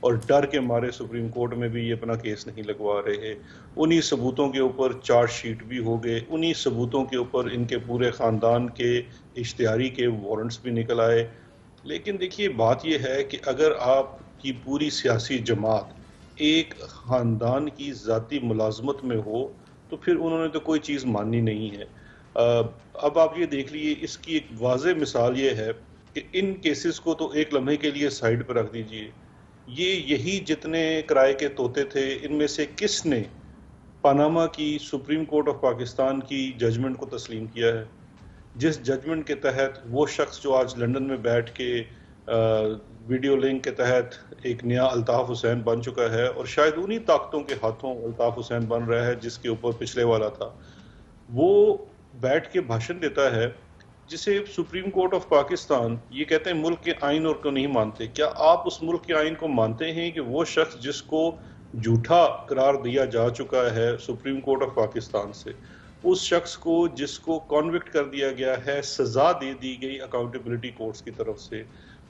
اور ڈر کے مارے سپریم کورٹ میں بھی یہ اپنا کیس نہیں لگوا رہے. انہی ثبوتوں کے اوپر چارج شیٹ بھی ہو گئے, انہی ثبوتوں کے اوپر ان کے پورے خاندان کے اشتہاری کے وارنٹس بھی نکل آئے. لیکن دیکھیے بات یہ ہے کہ اگر آپ کی پوری سیاسی جماعت ایک خاندان کی ذاتی ملازمت میں ہو تو پھر انہوں نے تو کوئی چیز ماننی نہیں ہے. اب آپ یہ دیکھ لیجیے, اس کی ایک واضح مثال یہ ہے کہ ان کیسز کو تو ایک لمحے کے لیے سائڈ پہ رکھ دیجئے, یہی جتنے کرائے کے طوطے تھے ان میں سے کس نے پاناما کی سپریم کورٹ آف پاکستان کی ججمنٹ کو تسلیم کیا ہے, جس ججمنٹ کے تحت وہ شخص جو آج لنڈن میں بیٹھ کے ویڈیو لنک کے تحت ایک نیا الطاف حسین بن چکا ہے, اور شاید انہی طاقتوں کے ہاتھوں الطاف حسین بن رہا ہے جس کے اوپر پچھلے والا تھا, وہ بیٹھ کے بھاشن دیتا ہے جسے سپریم کورٹ آف پاکستان یہ کہتے ہیں ملک کے آئین اور کو نہیں مانتے. کیا آپ اس ملک کے آئین کو مانتے ہیں کہ وہ شخص جس کو جھوٹا قرار دیا جا چکا ہے سپریم کورٹ آف پاکستان سے, اس شخص کو جس کو کانوکٹ کر دیا گیا ہے, سزا دے دی گئی اکاؤنٹیبلٹی کورٹس کی طرف سے,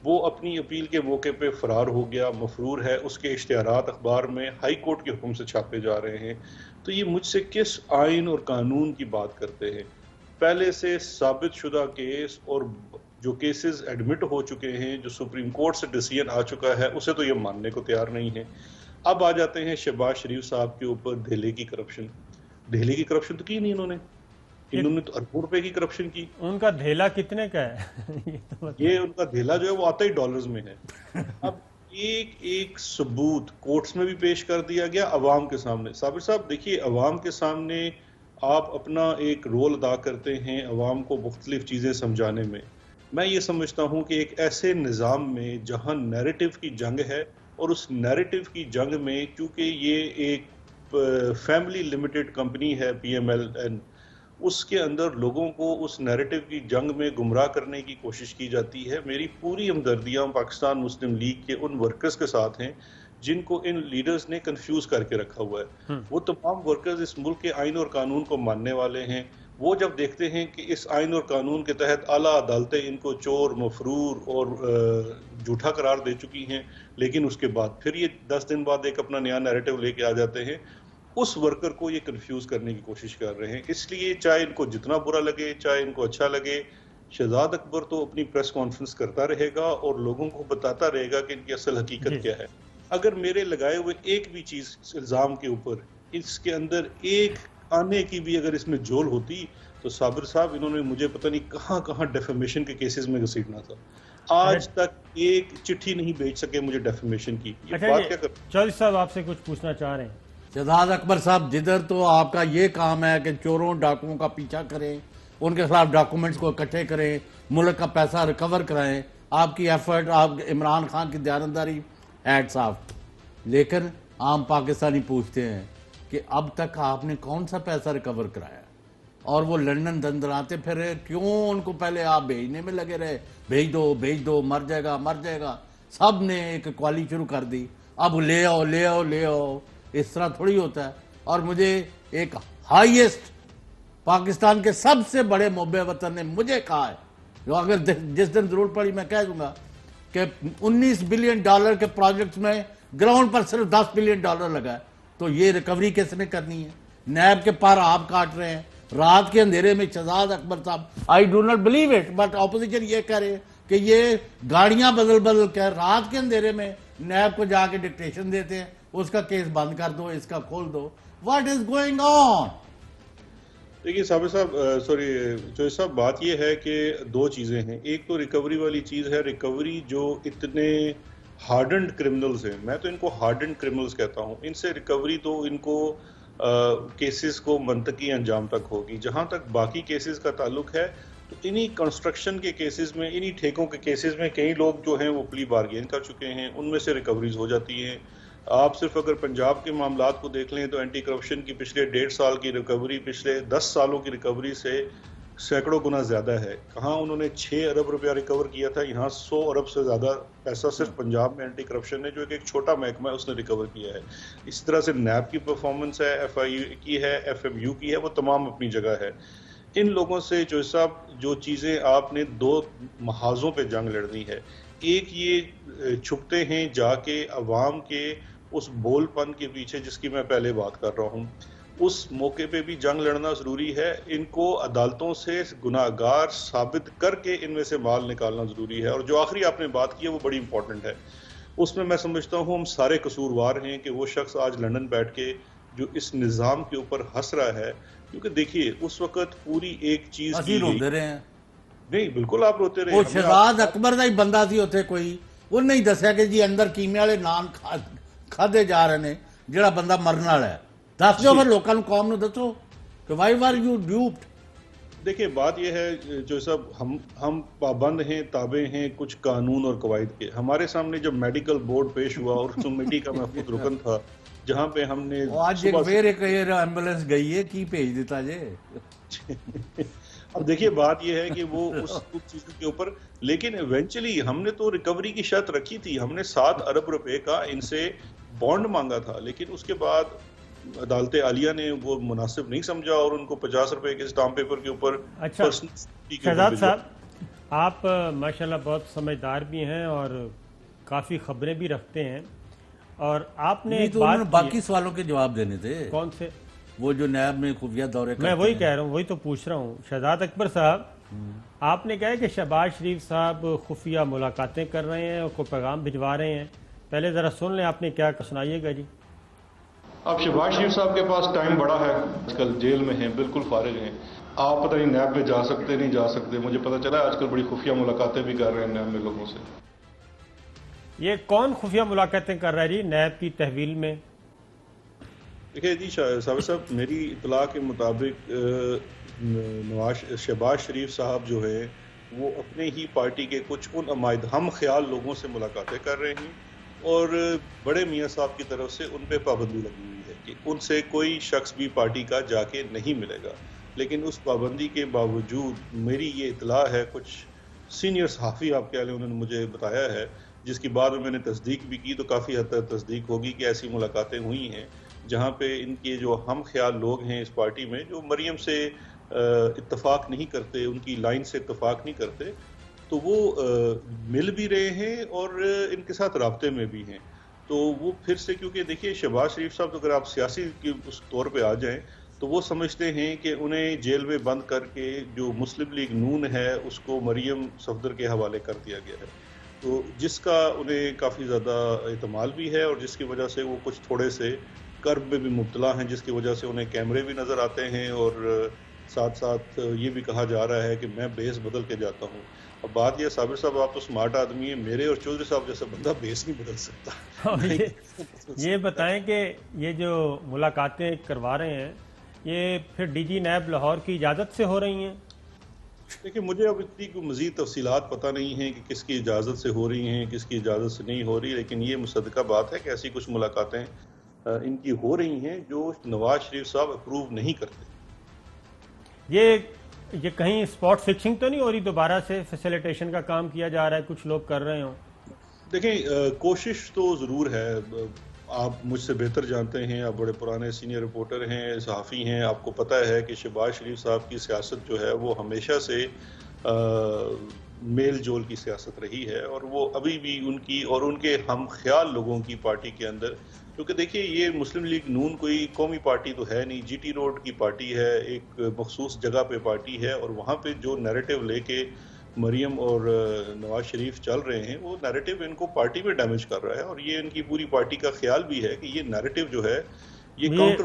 وہ اپنی اپیل کے موقع پہ فرار ہو گیا, مفرور ہے, اس کے اشتہارات اخبار میں ہائی کورٹ کے حکم سے چھاپے جا رہے ہیں. تو یہ مجھ سے کس آئین اور قانون کی بات کرتے ہیں؟ پہلے سے ثابت شدہ کیس اور جو کیسز ایڈمٹ ہو چکے ہیں, جو سپریم کورٹ سے ڈیسیژن آ چکا ہے, اسے تو یہ ماننے کو تیار نہیں ہے. اب آ جاتے ہیں شہباز شریف صاحب کے اوپر دھیلے کی کرپشن. دھیلے کی کرپشن تو کی نہیں انہوں نے تو اربوں روپے کی کرپشن کی. ان کا دھیلا کتنے کا ہے؟ یہ ان کا دھیلا جو ہے وہ آتا ہی ڈالرز میں ہے. اب ایک ثبوت کورٹس میں بھی پیش کر دیا گیا عوام کے سامنے. صابر صاحب دیکھیے, عوام کے سامنے آپ اپنا ایک رول ادا کرتے ہیں عوام کو مختلف چیزیں سمجھانے میں. میں یہ سمجھتا ہوں کہ ایک ایسے نظام میں جہاں نیریٹو کی جنگ ہے, اور اس نیریٹو کی جنگ میں کیونکہ یہ ایک فیملی لمیٹڈ کمپنی ہے پی ایم ایل این, اس کے اندر لوگوں کو اس نیریٹو کی جنگ میں گمراہ کرنے کی کوشش کی جاتی ہے. میری پوری ہمدردیاں پاکستان مسلم لیگ کے ان ورکرز کے ساتھ ہیں جن کو ان لیڈرز نے کنفیوز کر کے رکھا ہوا ہے. وہ تمام ورکرز اس ملک کے آئین اور قانون کو ماننے والے ہیں. وہ جب دیکھتے ہیں کہ اس آئین اور قانون کے تحت اعلیٰ عدالتیں ان کو چور, مفرور اور جھوٹا قرار دے چکی ہیں, لیکن اس کے بعد پھر یہ 10 دن بعد ایک اپنا نیا نیریٹو لے کے آ جاتے ہیں, اس ورکر کو یہ کنفیوز کرنے کی کوشش کر رہے ہیں. اس لیے چاہے ان کو جتنا برا لگے, چاہے ان کو اچھا لگے, شہزاد اکبر تو اپنی پریس کانفرنس کرتا رہے گا اور لوگوں کو بتاتا رہے گا کہ ان کی اصل حقیقت کیا ہے. اگر میرے لگائے ہوئے ایک بھی چیز الزام کے اوپر اس کے اندر ایک آنے کی بھی اگر اس میں جول ہوتی تو صابر صاحب انہوں نے مجھے پتہ نہیں کہاں کہاں ڈیفیمیشن کے کیسز میں گھسیٹنا تھا. آج تک ایک چٹھی نہیں بھیج سکے مجھے ڈیفیمیشن کی. یہ بات کیا کرتے ہیں؟ چودھری صاحب آپ سے کچھ پوچھنا چاہ رہے ہیں. شہزاد اکبر صاحب, جدھر تو آپ کا یہ کام ہے کہ چوروں ڈاکوؤں کا پیچھا کریں, ان کے خلاف ڈاکومنٹس کو اکٹھے کریں, ملک کا پیسہ ریکور کرائیں, آپ کی ایفرٹ, آپ عمران خان کی دیانتداری ہیٹس آف. لیکن عام پاکستانی پوچھتے ہیں کہ اب تک آپ نے کون سا پیسہ ریکور کرایا, اور وہ لنڈن دندراتے پھرے, کیوں ان کو پہلے آپ بھیجنے میں لگے رہے, بھیج دو, مر جائے گا. سب نے ایک کوالی شروع کر دی, اب لے آؤ. اس طرح تھوڑی ہوتا ہے. اور مجھے ایک ہائیسٹ پاکستان کے سب سے بڑے محب وطن نے مجھے کہا ہے, جو اگر جس دن ضرورت پڑی میں کہہ دوں گا, کہ $19 بلین کے پروجیکٹس میں گراؤنڈ پر صرف $10 بلین لگا ہے, تو یہ ریکوری کس نے کرنی ہے؟ نیب کے پار آپ کاٹ رہے ہیں رات کے اندھیرے میں. شہزاد اکبر صاحب, I do not believe it, but opposition یہ کہہ رہے کہ یہ گاڑیاں بدل کر رات کے اندھیرے میں نیب کو جا کے ڈکٹیشن دیتے ہیں, اس کا کیس بند کر دو, اس کا کھول دو. What is going on? دیکھیے صابر صاحب, چودھری صاحب, بات یہ ہے کہ دو چیزیں ہیں. ایک تو ریکوری والی چیز ہے, ریکوری جو اتنے ہارڈنڈ کرمنلز ہیں, میں تو ان کو ہارڈنڈ کرمنلز کہتا ہوں, ان سے ریکوری تو ان کو کیسز کو منطقی انجام تک ہوگی. جہاں تک باقی کیسز کا تعلق ہے تو انہی کنسٹرکشن کے کیسز میں, انہی ٹھیکوں کے کیسز میں کئی لوگ جو ہیں وہ پلی بارگین کر چکے ہیں, ان میں سے ریکوریز ہو جاتی ہیں. آپ صرف اگر پنجاب کے معاملات کو دیکھ لیں تو اینٹی کرپشن کی پچھلے 1.5 سال کی ریکوری پچھلے 10 سالوں کی ریکوری سے سینکڑوں گنا زیادہ ہے. کہاں انہوں نے 6 ارب روپیہ ریکور کیا تھا, یہاں 100 ارب سے زیادہ پیسہ صرف پنجاب میں اینٹی کرپشن نے, جو ایک چھوٹا محکمہ ہے, اس نے ریکور کیا ہے. اس طرح سے نیب کی پرفارمنس ہے, ایف آئی یو کی ہے, ایف ایم یو کی ہے, وہ تمام اپنی جگہ ہے. ان لوگوں سے جو صاحب جو چیزیں آپ نے دو محاذوں پہ جنگ لڑنی ہے، ایک یہ چھپتے ہیں جا کے عوام کے اس بول پن کے پیچھے جس کی میں پہلے بات کر رہا ہوں، اس موقع پہ بھی جنگ لڑنا ضروری ہے. ان کو عدالتوں سے گناہگار ثابت کر کے ان میں سے مال نکالنا ضروری ہے. اور جو آخری آپ نے بات کی ہے وہ بڑی امپورٹنٹ ہے. اس میں سمجھتا ہوں ہم سارے قصوروار ہیں کہ وہ شخص آج لندن بیٹھ کے جو اس نظام کے اوپر ہنس رہا ہے، کیونکہ دیکھیے اس وقت پوری ایک چیز کی روتے رہے ہیں. نہیں بالکل آپ روتے رہے. وہ شہزاد اکبر دا ہی بندہ سی اتنے کوئی وہ نہیں دسیا کہ جی اندر کیمیا والے نان کھادے جا رہے ہیں جڑا بندہ مرن والا ہے. دس دو پھر لوگوں کو قوم نو دسو کہ وائی آر یو ڈیوپڈ. دیکھیں بات یہ ہے جو سب ہم پابند ہیں، تابع ہیں کچھ قانون اور قواعد کے. ہمارے سامنے جب میڈیکل بورڈ پیش ہوا اور کمیٹی کا میں خود رکن تھا جہاں پہ ہم نے آج ایک ایمبولینس گئی ہے کی بھیج دیتا جے. اب دیکھیے بات یہ ہے کہ وہ اس چیزوں کے اوپر، لیکن ایونچولی ہم نے تو ریکوری کی شرط رکھی تھی. ہم نے 7 ارب روپے کا ان سے بانڈ مانگا تھا، لیکن اس کے بعد عدالت عالیہ نے وہ مناسب نہیں سمجھا اور ان کو 50 روپے کے اسٹامپ پیپر کے اوپر. اچھا شہزاد صاحب، آپ ماشاءاللہ بہت سمجھدار بھی ہیں اور کافی خبریں بھی رکھتے ہیں، اور آپ نے باقی سوالوں کے جواب دینے تھے. کون سے؟ وہ جو نیب میں خفیہ دورے میں وہی کہہ رہا ہوں، وہی تو پوچھ رہا ہوں. شہزاد اکبر صاحب، آپ نے کہا کہ شہباز شریف صاحب خفیہ ملاقاتیں کر رہے ہیں اور کوئی پیغام بھجوا رہے ہیں. پہلے ذرا سن لیں، آپ نے کیا سنائیے گا جی. اب شہباز شریف صاحب کے پاس ٹائم بڑا ہے، آج کل جیل میں ہیں، بالکل فارغ ہیں. آپ پتہ نہیں نیب میں جا سکتے نہیں جا سکتے. مجھے پتہ چلا آج کل بڑی خفیہ ملاقاتیں بھی کر رہے ہیں نیب میں لوگوں سے. یہ کون خفیہ ملاقاتیں کر رہا ہے جی نیب کی تحویل میں؟ دیکھیں جی صاحب، میری اطلاع کے مطابق شہباز شریف صاحب جو ہے وہ اپنے ہی پارٹی کے کچھ ان ہم خیال لوگوں سے ملاقاتیں کر رہے ہیں، اور بڑے میاں صاحب کی طرف سے ان پہ پابندی لگی ہوئی ہے کہ ان سے کوئی شخص بھی پارٹی کا جا کے نہیں ملے گا. لیکن اس پابندی کے باوجود میری یہ اطلاع ہے، کچھ سینئر صحافی آپ کہہ لیں انہوں نے مجھے بتایا ہے، جس کی بعد میں نے تصدیق بھی کی، تو کافی حد تک تصدیق ہوگی کہ ایسی ملاقاتیں ہوئی ہیں جہاں پہ ان کے جو ہم خیال لوگ ہیں اس پارٹی میں، جو مریم سے اتفاق نہیں کرتے، ان کی لائن سے اتفاق نہیں کرتے، تو وہ مل بھی رہے ہیں اور ان کے ساتھ رابطے میں بھی ہیں. تو وہ پھر سے، کیونکہ دیکھیے شہباز شریف صاحب اگر آپ سیاسی کی اس طور پہ آ جائیں تو وہ سمجھتے ہیں کہ انہیں جیل میں بند کر کے جو مسلم لیگ نون ہے اس کو مریم صفدر کے حوالے کر دیا گیا ہے، تو جس کا انہیں کافی زیادہ احتمال بھی ہے اور جس کی وجہ سے وہ کچھ تھوڑے سے کرب میں بھی مبتلا ہیں، جس کی وجہ سے انہیں کیمرے بھی نظر آتے ہیں اور ساتھ ساتھ یہ بھی کہا جا رہا ہے کہ میں بیس بدل کے جاتا ہوں. اب بات یہ صابر صاحب آپ تو سمارٹ آدمی ہیں، میرے اور چودھری صاحب جیسا بندہ بیس نہیں بدل سکتا. یہ بتائیں کہ یہ جو ملاقاتیں کروا رہے ہیں یہ پھر ڈی جی نیب لاہور کی اجازت سے ہو رہی ہیں؟ دیکھیں مجھے اب اتنی کوئی مزید تفصیلات پتہ نہیں ہیں کہ کس کی اجازت سے ہو رہی ہیں کس کی اجازت سے نہیں ہو رہی، لیکن یہ مصدقہ بات ہے کہ ایسی کچھ ملاقاتیں ان کی ہو رہی ہیں جو نواز شریف صاحب اپروو نہیں کرتے. یہ کہیں اسپاٹ فکسنگ تو نہیں ہو رہی؟ دوبارہ سے فیسیلیٹیشن کا کام کیا جا رہا ہے، کچھ لوگ کر رہے ہوں؟ دیکھیں کوشش تو ضرور ہے. آپ مجھ سے بہتر جانتے ہیں، آپ بڑے پرانے سینئر رپورٹر ہیں، صحافی ہیں، آپ کو پتہ ہے کہ شہباز شریف صاحب کی سیاست جو ہے وہ ہمیشہ سے میل جول کی سیاست رہی ہے، اور وہ ابھی بھی ان کی اور ان کے ہم خیال لوگوں کی پارٹی کے اندر، کیونکہ دیکھیے یہ مسلم لیگ نون کوئی قومی پارٹی تو ہے نہیں، جی ٹی روڈ کی پارٹی ہے، ایک مخصوص جگہ پہ پارٹی ہے، اور وہاں پہ جو نیریٹو لے کے مریم اور نواز شریف چل رہے ہیں وہ نیریٹو ان کو پارٹی میں ڈیمیج کر رہا ہے، اور یہ ان کی پوری پارٹی کا خیال بھی ہے کہ یہ نیریٹو جو ہے یہ کاؤنٹر.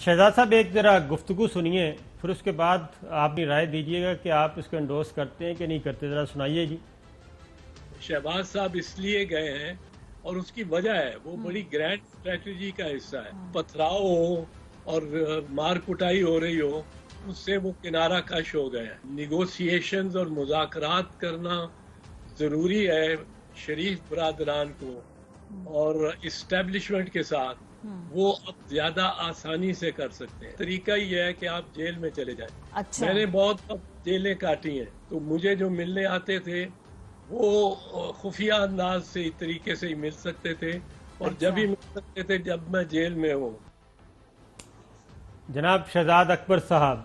شہزاد صاحب ایک ذرا گفتگو سنیے، پھر اس کے بعد آپ اپنی رائے دیجیے گا کہ آپ اس کو انڈورس کرتے ہیں کہ نہیں کرتے. ذرا سنائیے جی. شہباز صاحب اس لیے گئے ہیں اور اس کی وجہ ہے وہ بڑی گرینڈ اسٹریٹجی کا حصہ ہے. پتھراؤ ہو اور مار کٹائی ہو رہی ہو اس سے وہ کنارہ کش ہو گئے ہیں. نیگوسیشنز اور مذاکرات کرنا ضروری ہے شریف برادران کو اور اسٹیبلشمنٹ کے ساتھ، وہ اب زیادہ آسانی سے کر سکتے ہیں. طریقہ یہ ہے کہ آپ جیل میں چلے جائیں. اچھا. میں نے بہت جیلیں کاٹی ہیں، تو مجھے جو ملنے آتے تھے وہ خفیہ انداز سے اس طریقے سے ہی مل سکتے تھے، اور جب ہی مل سکتے تھے جب میں جیل میں ہوں. جناب شہزاد اکبر صاحب،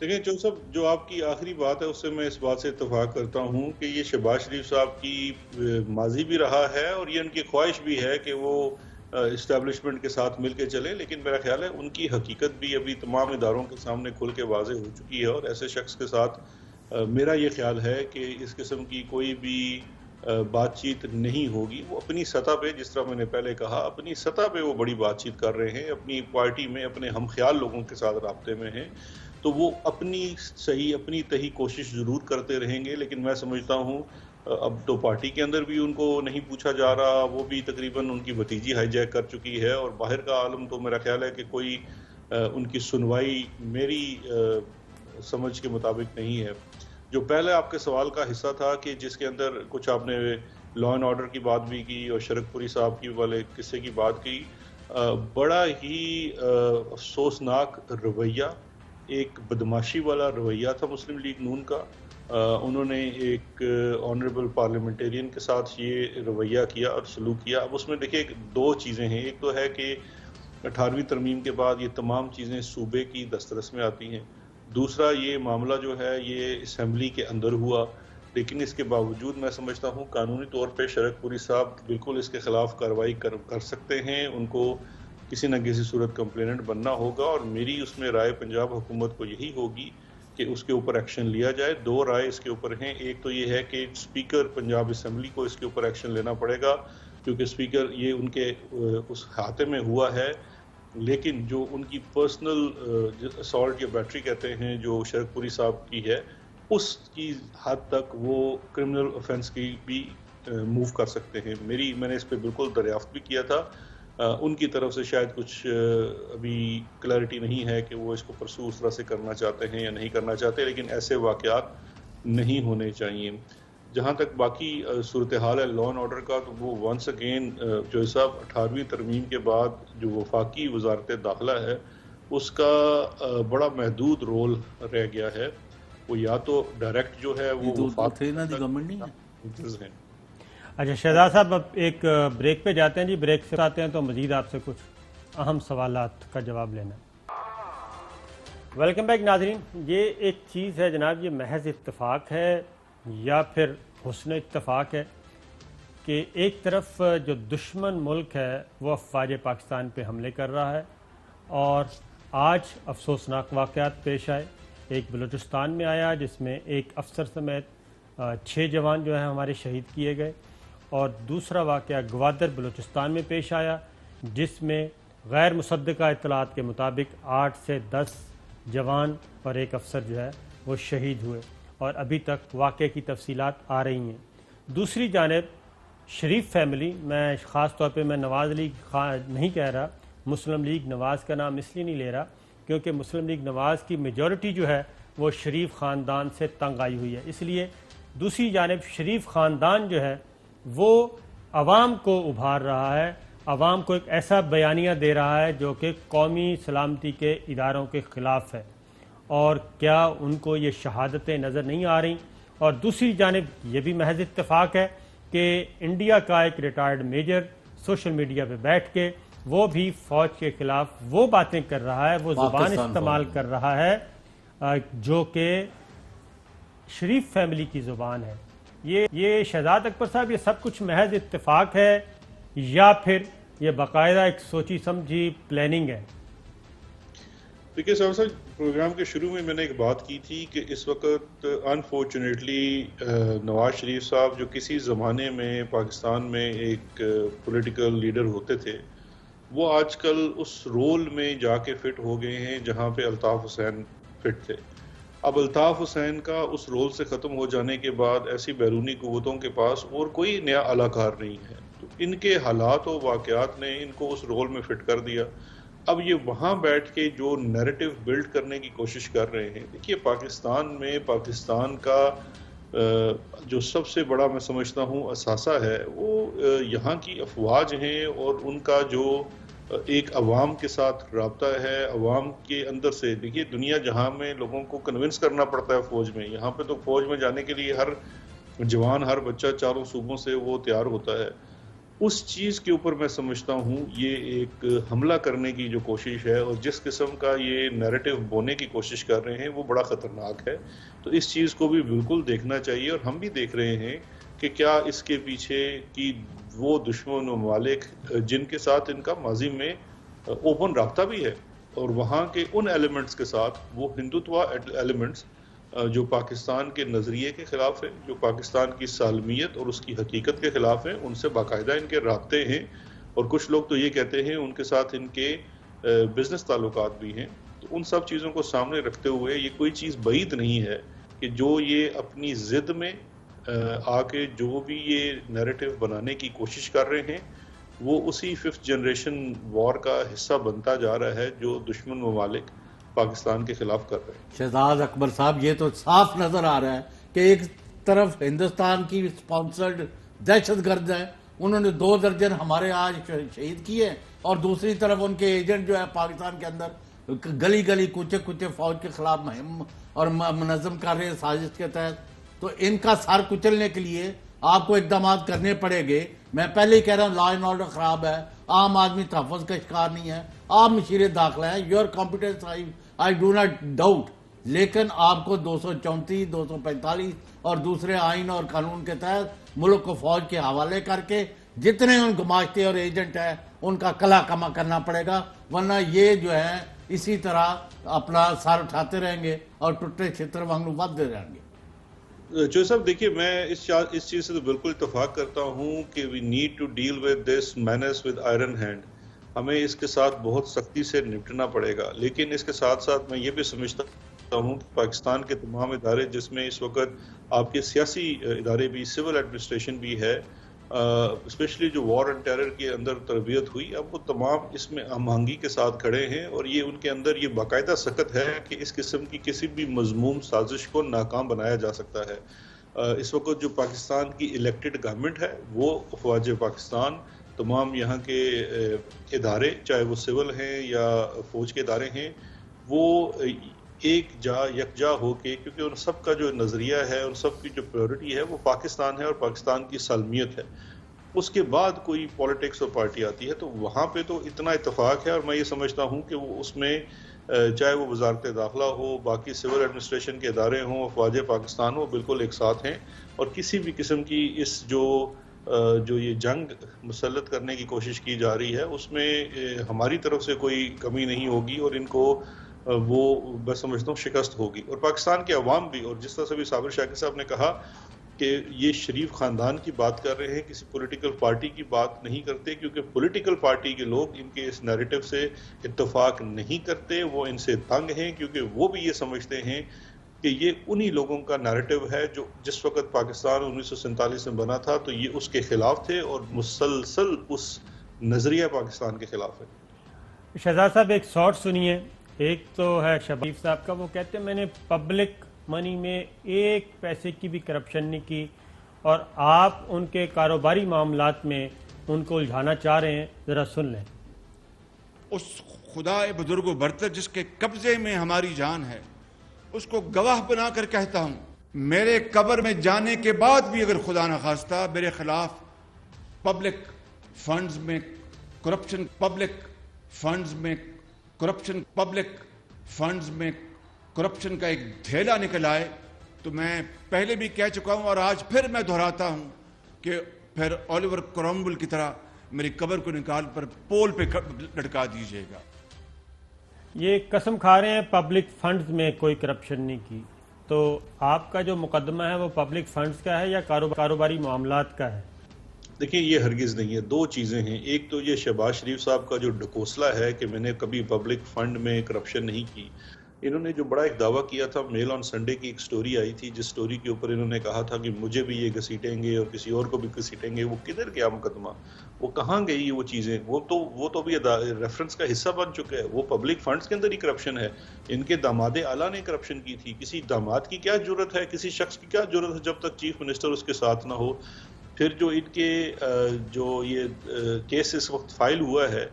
دیکھیں جو صاحب، جو آپ کی آخری بات ہے اس سے میں اس بات سے اتفاق کرتا ہوں کہ یہ شہباز شریف صاحب کی ماضی بھی رہا ہے اور یہ ان کی خواہش بھی ہے کہ وہ اسٹیبلشمنٹ کے ساتھ مل کے چلے، لیکن میرا خیال ہے ان کی حقیقت بھی ابھی تمام اداروں کے سامنے کھل کے واضح ہو چکی ہے، اور ایسے شخص کے ساتھ میرا یہ خیال ہے کہ اس قسم کی کوئی بھی بات چیت نہیں ہوگی۔ وہ اپنی سطح پہ، جس طرح میں نے پہلے کہا، اپنی سطح پہ وہ بڑی بات چیت کر رہے ہیں، اپنی پارٹی میں اپنے ہم خیال لوگوں کے ساتھ رابطے میں ہیں، تو وہ اپنی صحیح اپنی تہی کوشش ضرور کرتے رہیں گے، لیکن میں سمجھتا ہوں اب تو پارٹی کے اندر بھی ان کو نہیں پوچھا جا رہا، وہ بھی تقریباً ان کی بھتیجی ہائی جیک کر چکی ہے، اور باہر کا عالم تو میرا خیال ہے کہ کوئی ان کی سنوائی میری سمجھ کے مطابق نہیں ہے۔ جو پہلے آپ کے سوال کا حصہ تھا کہ جس کے اندر کچھ آپ نے لا اینڈ آرڈر کی بات بھی کی اور شرک پوری صاحب کی والے قصے کی بات کی، بڑا ہی افسوسناک رویہ، ایک بدماشی والا رویہ تھا مسلم لیگ نون کا۔ انہوں نے ایک آنریبل پارلیمنٹیرین کے ساتھ یہ رویہ کیا اور سلوک کیا۔ اب اس میں دیکھیں دو چیزیں ہیں، ایک تو ہے کہ 18ویں ترمیم کے بعد یہ تمام چیزیں صوبے کی دسترس میں آتی ہیں، دوسرا یہ معاملہ جو ہے یہ اسمبلی کے اندر ہوا، لیکن اس کے باوجود میں سمجھتا ہوں قانونی طور پہ شرک پوری صاحب بالکل اس کے خلاف کارروائی کر سکتے ہیں، ان کو کسی نہ کسی صورت کمپلیننٹ بننا ہوگا، اور میری اس میں رائے پنجاب حکومت کو یہی ہوگی کہ اس کے اوپر ایکشن لیا جائے۔ دو رائے اس کے اوپر ہیں، ایک تو یہ ہے کہ اسپیکر پنجاب اسمبلی کو اس کے اوپر ایکشن لینا پڑے گا، کیونکہ اسپیکر یہ ان کے اس کھاتے میں ہوا ہے، لیکن جو ان کی پرسنل اسالٹ یا بیٹری کہتے ہیں جو شرک پوری صاحب کی ہے، اس کی حد تک وہ کرمنل آفینس کی بھی موو کر سکتے ہیں۔ میں نے اس پہ بالکل دریافت بھی کیا تھا، ان کی طرف سے شاید کچھ ابھی کلیئرٹی نہیں ہے کہ وہ اس کو پرسو اس طرح سے کرنا چاہتے ہیں یا نہیں کرنا چاہتے، لیکن ایسے واقعات نہیں ہونے چاہیے۔ جہاں تک باقی صورتحال ہے لا اینڈ آرڈر کا، تو وہ ونس اگین جو صاحب 18ویں ترمیم کے بعد جو وفاقی وزارت داخلہ ہے اس کا بڑا محدود رول رہ گیا ہے، وہ یا تو ڈائریکٹ جو ہے وہ وفاق ہیں۔ اچھا شہزاد صاحب، اب ایک بریک پہ جاتے ہیں جی، بریک سے آتے ہیں تو مزید آپ سے کچھ اہم سوالات کا جواب لینا ہے۔ ویلکم بیک ناظرین، یہ ایک چیز ہے جناب، یہ محض اتفاق ہے یا پھر حسن اتفاق ہے کہ ایک طرف جو دشمن ملک ہے وہ افواج پاکستان پہ حملے کر رہا ہے، اور آج افسوسناک واقعات پیش آئے۔ ایک بلوچستان میں آیا جس میں ایک افسر سمیت 6 جوان جو ہیں ہمارے شہید کیے گئے، اور دوسرا واقعہ گوادر بلوچستان میں پیش آیا جس میں غیر مصدقہ اطلاعات کے مطابق 8 سے 10 جوان اور ایک افسر جو ہے وہ شہید ہوئے، اور ابھی تک واقعے کی تفصیلات آ رہی ہیں۔ دوسری جانب شریف فیملی، میں خاص طور پہ میں نواز لیگ نہیں کہہ رہا، مسلم لیگ نواز کا نام اس لیے نہیں لے رہا کیونکہ مسلم لیگ نواز کی میجورٹی جو ہے وہ شریف خاندان سے تنگ آئی ہوئی ہے، اس لیے دوسری جانب شریف خاندان جو ہے وہ عوام کو ابھار رہا ہے، عوام کو ایک ایسا بیانیہ دے رہا ہے جو کہ قومی سلامتی کے اداروں کے خلاف ہے، اور کیا ان کو یہ شہادتیں نظر نہیں آ رہی؟ اور دوسری جانب یہ بھی محض اتفاق ہے کہ انڈیا کا ایک ریٹائرڈ میجر سوشل میڈیا پہ بیٹھ کے وہ بھی فوج کے خلاف وہ باتیں کر رہا ہے، وہ زبان استعمال کر رہا ہے جو کہ شریف فیملی کی زبان ہے۔ یہ شہزاد اکبر صاحب، یہ سب کچھ محض اتفاق ہے یا پھر یہ باقاعدہ ایک سوچی سمجھی پلاننگ ہے؟ دیکھیے صاحب، پروگرام کے شروع میں نے ایک بات کی تھی کہ اس وقت انفارچونیٹلی نواز شریف صاحب جو کسی زمانے میں پاکستان میں ایک پولیٹیکل لیڈر ہوتے تھے، وہ آج کل اس رول میں جا کے فٹ ہو گئے ہیں جہاں پہ الطاف حسین فٹ تھے۔ اب الطاف حسین کا اس رول سے ختم ہو جانے کے بعد ایسی بیرونی قوتوں کے پاس اور کوئی نیا اداکار نہیں ہے، تو ان کے حالات و واقعات نے ان کو اس رول میں فٹ کر دیا۔ اب یہ وہاں بیٹھ کے جو نیریٹو بلڈ کرنے کی کوشش کر رہے ہیں، دیکھیے پاکستان میں پاکستان کا جو سب سے بڑا میں سمجھتا ہوں اثاثہ ہے وہ یہاں کی افواج ہیں، اور ان کا جو ایک عوام کے ساتھ رابطہ ہے، عوام کے اندر سے دیکھیے دنیا جہاں میں لوگوں کو کنونس کرنا پڑتا ہے فوج میں، یہاں پہ تو فوج میں جانے کے لیے ہر جوان ہر بچہ چاروں صوبوں سے وہ تیار ہوتا ہے۔ اس چیز کے اوپر میں سمجھتا ہوں یہ ایک حملہ کرنے کی جو کوشش ہے اور جس قسم کا یہ نیریٹو بونے کی کوشش کر رہے ہیں وہ بڑا خطرناک ہے. تو اس چیز کو بھی بالکل دیکھنا چاہیے, اور ہم بھی دیکھ رہے ہیں کہ کیا اس کے پیچھے کی وہ دشمن ممالک جن کے ساتھ ان کا ماضی میں اوپن رابطہ بھی ہے, اور وہاں کے ان ایلیمنٹس کے ساتھ وہ ہندوتوا ایلیمنٹس جو پاکستان کے نظریے کے خلاف ہیں, جو پاکستان کی سالمیت اور اس کی حقیقت کے خلاف ہیں, ان سے باقاعدہ ان کے رابطے ہیں, اور کچھ لوگ تو یہ کہتے ہیں ان کے ساتھ ان کے بزنس تعلقات بھی ہیں. تو ان سب چیزوں کو سامنے رکھتے ہوئے یہ کوئی چیز بعید نہیں ہے کہ جو یہ اپنی ضد میں آ کے جو بھی یہ نیریٹو بنانے کی کوشش کر رہے ہیں وہ اسی 5th جنریشن وار کا حصہ بنتا جا رہا ہے جو دشمن ممالک پاکستان کے خلاف کر رہے ہیں. شہزاد اکبر صاحب, یہ تو صاف نظر آ رہا ہے کہ ایک طرف ہندوستان کی سپانسرڈ دہشت گرد ہے, انہوں نے 2 درجن ہمارے آج شہید کیے, اور دوسری طرف ان کے ایجنٹ جو ہے پاکستان کے اندر گلی گلی کوچے کوچے فوج کے خلاف مہم اور منظم کر رہے ہیں سازش کے تحت. تو ان کا سر کچلنے کے لیے آپ کو اقدامات کرنے پڑے گے. میں پہلے ہی کہہ رہا ہوں لا اینڈ آرڈر خراب ہے, عام آدمی تحفظ کا شکار نہیں ہے, آپ مشیر داخلہ ہیں, your competence I do not doubt, لیکن آپ کو 234 245 اور دوسرے آئین اور قانون کے تحت ملک کو فوج کے حوالے کر کے جتنے ان گماشتے اور ایجنٹ ہیں ان کا کلا کما کرنا پڑے گا, ورنہ یہ جو ہے اسی طرح اپنا سر اٹھاتے رہیں گے اور ٹوٹے چھتر وانگوں ودتے رہیں گے. جو صاحب دیکھیے, میں اس چیز سے تو بالکل اتفاق کرتا ہوں کہ we need to deal with this menace with iron hand. ہمیں اس کے ساتھ بہت سختی سے نپٹنا پڑے گا, لیکن اس کے ساتھ ساتھ میں یہ بھی سمجھتا ہوں کہ پاکستان کے تمام ادارے, جس میں اس وقت آپ کے سیاسی ادارے بھی, سول ایڈمنسٹریشن بھی ہے, اسپیشلی جو وار اینڈ ٹیرر کے اندر تربیت ہوئی, اب وہ تمام اس میں ہم آہنگی کے ساتھ کھڑے ہیں, اور یہ ان کے اندر یہ باقاعدہ سخت ہے کہ اس قسم کی کسی بھی مذموم سازش کو ناکام بنایا جا سکتا ہے. اس وقت جو پاکستان کی الیکٹڈ گورنمنٹ ہے وہ افواج پاکستان, تمام یہاں کے ادارے چاہے وہ سول ہیں یا فوج کے ادارے ہیں, وہ یکجا ہو کے, کیونکہ ان سب کا جو نظریہ ہے, ان سب کی جو پریورٹی ہے وہ پاکستان ہے اور پاکستان کی سالمیت ہے. اس کے بعد کوئی پولیٹکس اور پارٹی آتی ہے, تو وہاں پہ تو اتنا اتفاق ہے, اور میں یہ سمجھتا ہوں کہ وہ اس میں چاہے وہ وزارت داخلہ ہو, باقی سول ایڈمنسٹریشن کے ادارے ہوں, افواج پاکستان ہو, بالکل ایک ساتھ ہیں, اور کسی بھی قسم کی اس جو یہ جنگ مسلط کرنے کی کوشش کی جا رہی ہے اس میں ہماری طرف سے کوئی کمی نہیں ہوگی, اور ان کو وہ میں سمجھتا ہوں شکست ہوگی. اور پاکستان کے عوام بھی, اور جس طرح سے بھی صابر شاکر صاحب نے کہا کہ یہ شریف خاندان کی بات کر رہے ہیں, کسی پولیٹیکل پارٹی کی بات نہیں کرتے, کیونکہ پولیٹیکل پارٹی کے لوگ ان کے اس نیریٹو سے اتفاق نہیں کرتے, وہ ان سے تنگ ہیں, کیونکہ وہ بھی یہ سمجھتے ہیں کہ یہ انہی لوگوں کا نیریٹو ہے جو جس وقت پاکستان 1947 میں بنا تھا تو یہ اس کے خلاف تھے, اور مسلسل اس نظریہ پاکستان کے خلاف ہے. شہزاد صاحب ایک شارٹ سنیے, ایک تو ہے شبیب صاحب کا, وہ کہتے ہیں میں نے پبلک منی میں 1 پیسے کی بھی کرپشن نہیں کی, اور آپ ان کے کاروباری معاملات میں ان کو الجھانا چاہ رہے ہیں, ذرا سن لیں. اس خدائے بزرگ و برتر جس کے قبضے میں ہماری جان ہے, اس کو گواہ بنا کر کہتا ہوں, میرے قبر میں جانے کے بعد بھی اگر خدا نہ خواستہ میرے خلاف پبلک فنڈز میں کرپشن, پبلک فنڈز میں کرپشن, پبلک فنڈز میں کرپشن کا ایک دھیلا نکل آئے, تو میں پہلے بھی کہہ چکا ہوں اور آج پھر میں دہراتا ہوں کہ پھر اولیور کرومبل کی طرح میری قبر کو نکال پر پول پہ لٹکا دیجیے گا. یہ قسم کھا رہے ہیں پبلک فنڈز میں کوئی کرپشن نہیں کی, تو آپ کا جو مقدمہ ہے وہ پبلک فنڈز کا ہے یا کاروباری معاملات کا ہے؟ دیکھیں یہ ہرگز نہیں ہے, 2 چیزیں ہیں. ایک تو یہ شہباز شریف صاحب کا جو ڈکوسلا ہے کہ میں نے کبھی پبلک فنڈ میں کرپشن نہیں کی. انہوں نے جو بڑا ایک دعویٰ کیا تھا, میل آن سنڈے کی ایک سٹوری آئی تھی جس سٹوری کے اوپر انہوں نے کہا تھا کہ مجھے بھی یہ گھسیٹیں گے اور کسی اور کو بھی گھسیٹیں گے. وہ کدھر گیا مقدمہ, وہ کہاں گئی وہ چیزیں؟ وہ تو بھی ریفرنس کا حصہ بن چکا ہے. وہ پبلک فنڈز کے اندر ہی کرپشن ہے. ان کے داماد اعلیٰ نے کرپشن کی تھی. کسی داماد کی کیا جرت ہے, کسی شخص کی کیا جرت ہے جب تک چیف منسٹر اس کے ساتھ نہ ہو. پھر جو ان کے جو یہ کیس اس وقت فائل ہوا ہے,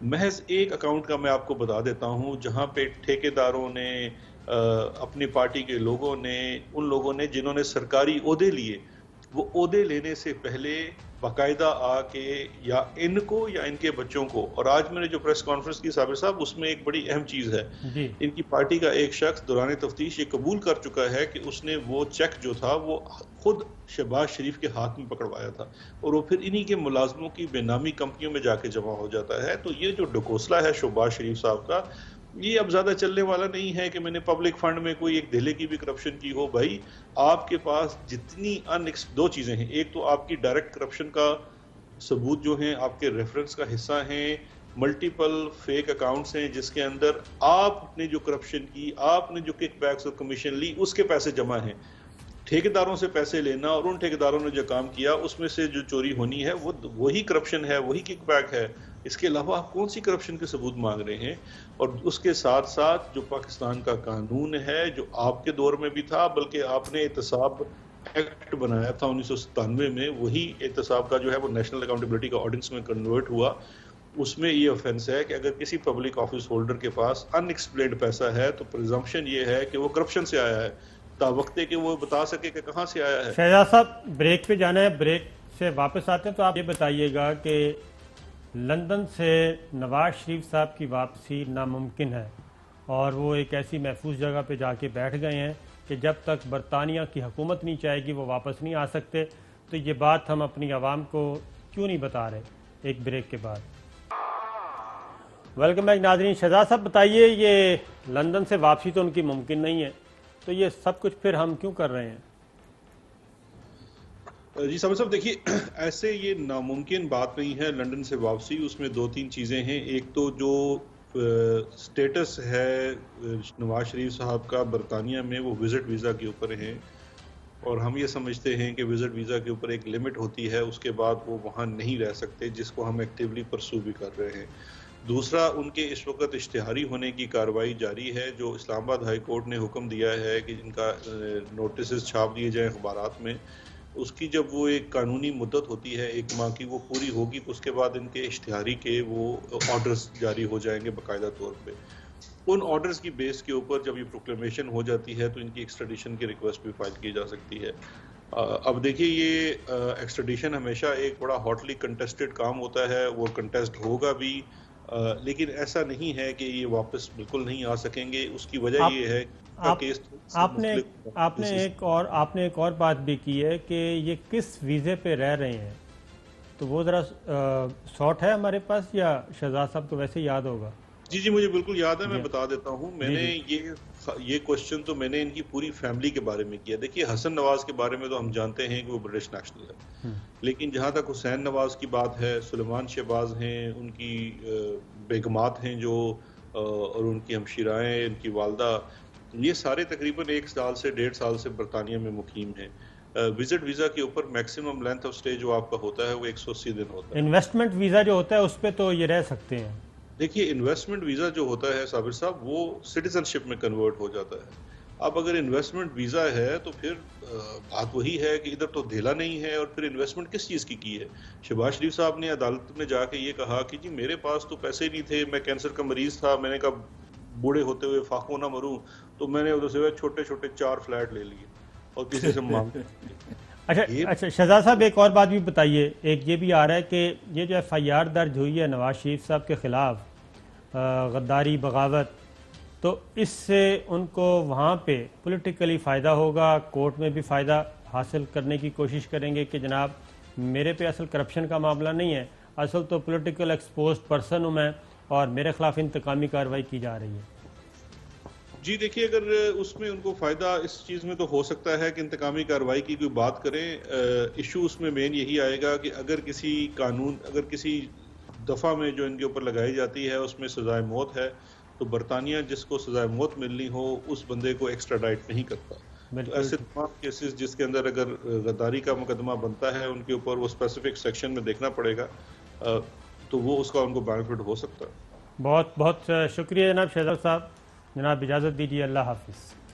محض ایک اکاؤنٹ کا میں آپ کو بتا دیتا ہوں جہاں پہ ٹھیکیداروں نے, اپنی پارٹی کے لوگوں نے, ان لوگوں نے جنہوں نے سرکاری عہدے لیے, وہ عہدے لینے سے پہلے باقاعدہ آ کے یا ان کو یا ان کے بچوں کو، اور آج میں نے جو پریس کانفرنس کی صابر صاحب، اس میں ایک بڑی اہم چیز ہے، ان کی پارٹی کا ایک شخص دوران تفتیش یہ قبول کر چکا ہے کہ اس نے وہ چیک جو تھا وہ خود شہباز شریف کے ہاتھ میں پکڑوایا تھا، اور وہ پھر انہی کے ملازموں کی بے نامی کمپنیوں میں جا کے جمع ہو جاتا ہے۔ تو یہ جو ڈکوسلا ہے شہباز شریف صاحب کا، یہ اب زیادہ چلنے والا نہیں ہے کہ میں نے پبلک فنڈ میں کوئی ایک دھیلے کی بھی کرپشن کی ہو۔ بھائی آپ کے پاس جتنی دو چیزیں ہیں، ایک تو آپ کی ڈائریکٹ کرپشن کا ثبوت جو ہیں آپ کے ریفرنس کا حصہ ہیں، ملٹیپل فیک اکاؤنٹس ہیں جس کے اندر آپ نے جو کرپشن کی، آپ نے جو کک بیکس اور کمیشن لی، اس کے پیسے جمع ہیں۔ ٹھیکیداروں سے پیسے لینا اور ان ٹھیکیداروں نے جو کام کیا اس میں سے جو چوری ہونی ہے وہ وہی کرپشن ہے، وہی کک بیک ہے۔ اس کے علاوہ آپ کون سی کرپشن کے ثبوت مانگ رہے ہیں؟ اور اس کے ساتھ ساتھ جو پاکستان کا قانون ہے، جو آپ کے دور میں بھی تھا، بلکہ آپ نے احتساب ایکٹ بنایا تھا 1997 میں، وہی احتساب کا جو ہے وہ نیشنل اکاؤنٹیبلٹی کا آرڈیننس میں کنورٹ ہوا۔ اس میں یہ آفینس ہے کہ اگر کسی پبلک آفس ہولڈر کے پاس ان ایکسپلینڈ پیسہ ہے تو پریزمپشن یہ ہے کہ وہ کرپشن سے آیا ہے، تاوقتے کہ وہ بتا سکے کہ کہاں سے آیا ہے۔ شہزاد صاحب بریک پہ جانا ہے، بریک سے واپس آتے ہیں تو آپ یہ بتائیے گا کہ لندن سے نواز شریف صاحب کی واپسی ناممکن ہے، اور وہ ایک ایسی محفوظ جگہ پہ جا کے بیٹھ گئے ہیں کہ جب تک برطانیہ کی حکومت نہیں چاہے گی وہ واپس نہیں آ سکتے، تو یہ بات ہم اپنی عوام کو کیوں نہیں بتا رہے؟ ایک بریک کے بعد ویلکم بیک ناظرین۔ شہزاد صاحب بتائیے، یہ لندن سے واپسی تو ان کی ممکن نہیں ہے، تو یہ سب کچھ پھر ہم کیوں کر رہے ہیں؟ جی صاحب دیکھیے، ایسے یہ ناممکن بات نہیں ہے لندن سے واپسی۔ اس میں دو تین چیزیں ہیں۔ ایک تو جو سٹیٹس ہے نواز شریف صاحب کا برطانیہ میں، وہ وزٹ ویزا کے اوپر ہیں، اور ہم یہ سمجھتے ہیں کہ وزٹ ویزا کے اوپر ایک لمٹ ہوتی ہے، اس کے بعد وہ وہاں نہیں رہ سکتے، جس کو ہم ایکٹیولی پرسو بھی کر رہے ہیں۔ دوسرا، ان کے اس وقت اشتہاری ہونے کی کارروائی جاری ہے، جو اسلام آباد ہائی کورٹ نے حکم دیا ہے کہ جن کا نوٹسز چھاپ دیے جائیں اخبارات میں، اس کی جب وہ ایک قانونی مدت ہوتی ہے 1 ماہ کی، وہ پوری ہوگی تو اس کے بعد ان کے اشتہاری کے وہ آرڈرز جاری ہو جائیں گے باقاعدہ طور پہ۔ ان آرڈرز کی بیس کے اوپر جب یہ پروکلیمیشن ہو جاتی ہے تو ان کی ایکسٹریڈیشن کی ریکویسٹ بھی فائل کی جا سکتی ہے۔ اب دیکھیے، یہ ایکسٹریڈیشن ہمیشہ ایک بڑا ہاٹلی کنٹیسٹڈ کام ہوتا ہے، وہ کنٹیسٹ ہوگا بھی، لیکن ایسا نہیں ہے کہ یہ واپس بالکل نہیں آ سکیں گے۔ اس کی وجہ یہ ہے آپ نے ایک اور بات بھی کی ہے کہ یہ کس ویزے پہ رہ رہے ہیں، تو وہ ذرا شارٹ ہے ہمارے پاس، یا شہزاد صاحب کو ویسے یاد ہوگا؟ جی مجھے بالکل یاد ہے، میں بتا دیتا ہوں۔ میں نے یہ کوشچن تو میں نے ان کی پوری فیملی کے بارے میں کیا۔ دیکھیے، حسن نواز کے بارے میں تو ہم جانتے ہیں کہ وہ برٹش نیشنل ہے، لیکن جہاں تک حسین نواز کی بات ہے، سلیمان شہباز ہیں، ان کی بیگمات ہیں جو، اور ان کی ہمشیرائیں، ان کی والدہ، یہ سارے تقریباً 1 سال سے 1.5 سال سے برطانیہ میں مقیم ہیں۔ وزٹ ویزا کے اوپر میکسیمم لینتھ آف سٹے جو آپ کا ہوتا ہے وہ 180 دن ہوتا ہے۔ انویسٹمنٹ ویزا جو ہوتا ہے اس پہ تو یہ رہ سکتے ہیں۔ دیکھیے، انویسٹمنٹ ویزا جو ہوتا ہے صابر صاحب، وہ سٹیزن شپ میں کنورٹ ہو جاتا ہے۔ اب اگر انویسٹمنٹ ویزا ہے تو پھر بات وہی ہے کہ ادھر تو دھیلا نہیں ہے، اور پھر انویسٹمنٹ کس چیز کی ہے؟ شہباز شریف صاحب نے عدالت میں جا کے یہ کہا کہ جی میرے پاس تو پیسے نہیں تھے، میں کینسر کا مریض تھا، میں نے کہا بوڑھے ہوتے ہوئے فاقوں نہ مروں، تو میں نے ادھر سے چھوٹے چھوٹے 4 فلیٹ لے لیے اور کسی سے مانگ۔ اچھا شہزاد صاحب، ایک اور بات بھی بتائیے۔ ایک یہ بھی آ رہا ہے کہ یہ جو FIR درج ہوئی ہے نواز شریف صاحب کے خلاف، غداری، بغاوت، تو اس سے ان کو وہاں پہ پولیٹیکلی فائدہ ہوگا، کورٹ میں بھی فائدہ حاصل کرنے کی کوشش کریں گے کہ جناب میرے پہ اصل کرپشن کا معاملہ نہیں ہے، اصل تو پولیٹیکل ایکسپوزڈ پرسن ہوں میں، اور میرے خلاف انتقامی کارروائی کی جا رہی ہے۔ جی دیکھیے، اگر اس میں ان کو فائدہ اس چیز میں تو ہو سکتا ہے کہ انتقامی کارروائی کی کوئی بات کریں۔ ایشو اس میں مین یہی آئے گا کہ اگر کسی دفعہ میں جو ان کے اوپر لگائی جاتی ہے اس میں سزائے موت ہے، تو برطانیہ جس کو سزائے موت ملنی ہو اس بندے کو ایکسٹراڈائٹ نہیں کرتا۔ تو ایسے تمام کیسز جس کے اندر اگر غداری کا مقدمہ بنتا ہے ان کے اوپر، وہ اسپیسیفک سیکشن میں دیکھنا پڑے گا، تو وہ اس کا ان کو بینیفٹ ہو سکتا ہے۔ بہت بہت شکریہ جناب شہزاد صاحب۔ جناب اجازت دیجیے، اللہ حافظ۔